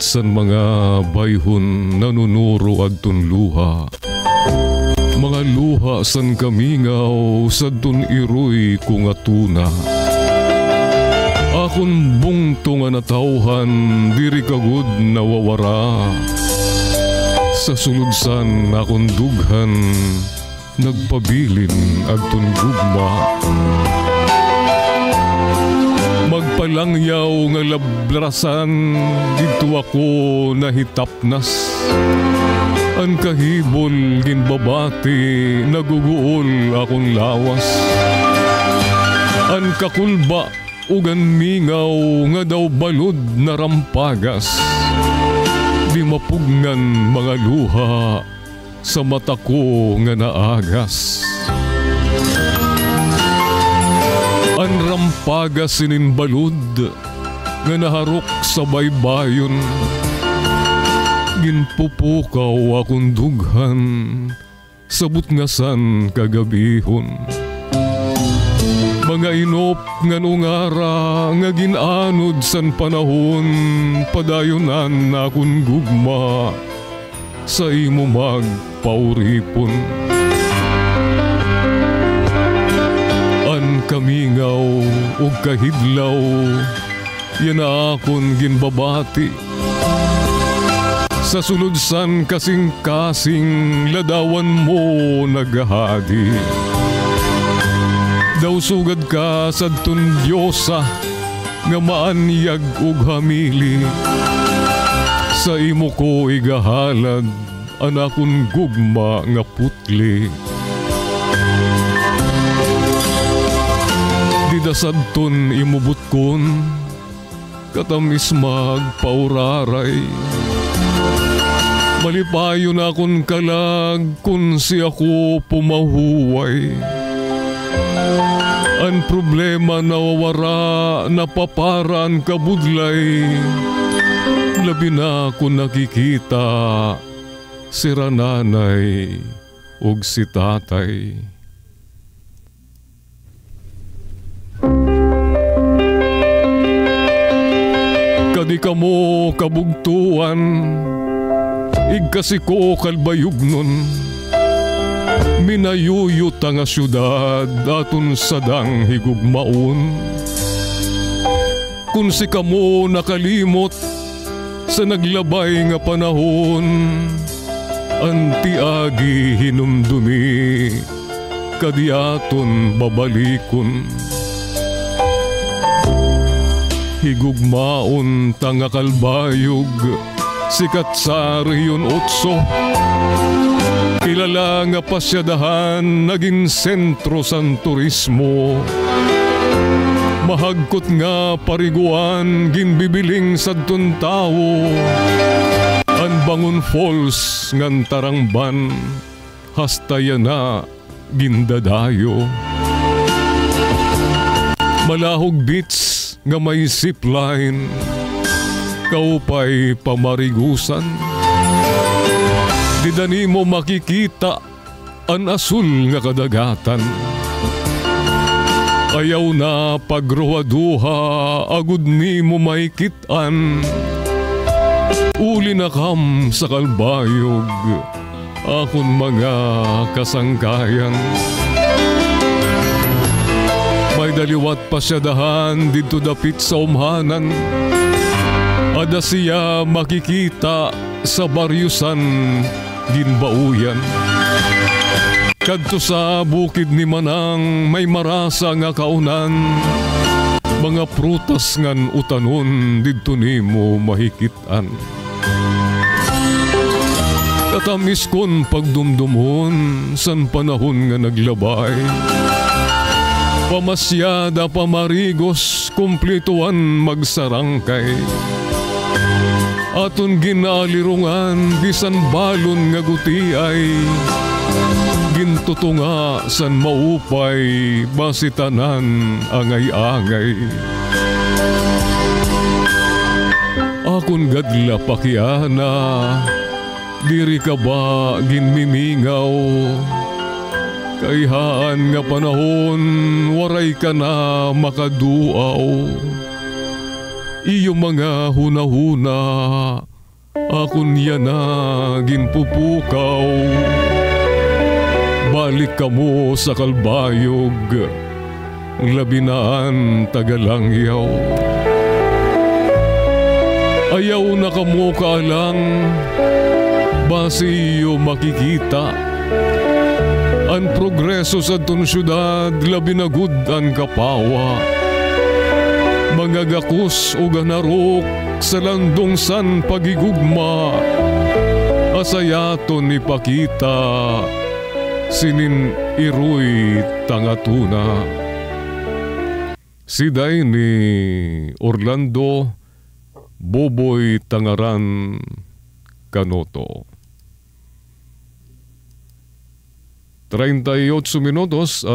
san mga bayhon nanunuro adton luha. Mga luha san kamingaw sadton iroy kung atuna. Akon bungto nga natawhan diri kagud nawawara. Sa suludsan akon dughan nagpabilin adton gugma. Magpalangyaw nga labrasan dito ako nahitapnas. An kahibol ginbabati naguguol akong lawas. An kakulba ugan mingaw nga daw balod na rampagas. Di mapugngan mga luha sa mata ko nga naagas. An rampagas sinin balod nga naharok sa baybayon. Ginpupukaw akong dughan sa butngasan kagabihon. Mga inop nga nungara nga ginanod san panahon, padayonan akong gugma sa imo magpauripon. An kamingaw o kahidlaw, yan akong ginbabati. Sa suludsan kasing-kasing ladawan mo naghahadi. Daw sugad ka sa tun Diyosa nga maanyag ug hamili. Sa imo ko igahalad anakon gugma nga putli. Didasadton imubutkon katamis magpauraray. Malipayon akon kalag kun si ako pumahuway. An problema nawawara napaparan kabudlay. Labi na ko nakikita si rananay ug si tatay. Kadi kamo kabugtuan, igkasi ko kalbayugnon. Minayuyot nga syudad aton sadang higugmaon. Kung si kamo nakalimot sa naglabay nga panahon, antiagi hinumdumi kadiaton babalikon. Higugmaon tanga kalbayog sikat sa Riyon 8. Kilala nga pasyadahan naging sentro san turismo. Mahagkot nga pariguan ginbibiling sadton tao. An Bangon Falls ngan tarangban hasta yan na gindadayo. Malahog beach nga may zipline kaupay pamarigusan. Di dani mo makikita an asul nga kadagatan. Ayaw na pagruwaduha agud ni mo maikitan. Uli na kam sa kalbayog akon mga kasangkayan. May daliwat pasyadahan dito dapit sa umhanan. Ada siya makikita sa baryusan ginbauyan. Kadto sa bukid ni Manang may marasa nga kaunan. Mga prutas ngan utanon didto nimo mahikitan. Katamis kon pagdumdumon san panahon nga naglabay. Pamasyada pamarigos kumplituan magsarangkay. Aton ginalirungan bisan balon nga gutiay. Gintutunga san maupay basitanan angay-angay. Akon gadla pakiana, diri ka ba ginmimingaw? Kaihaan nga panahon waray ka na makaduaw. Iyo mga hunahuna Akon yan na ginpupukaw. Balik ka mo sa kalbayog, labinaan tagalangyaw. Ayaw na ka mo kaalang, basiyo makikita. Ang progreso sa ton syudad, labinagud ang kapawa. Mga gakus o ganarok sa landongsan pagigugma, asayaton ipakita, sinin iroy tangatuna. Siday ni Orlando Boboy Tangaran Canoto. 38 minutos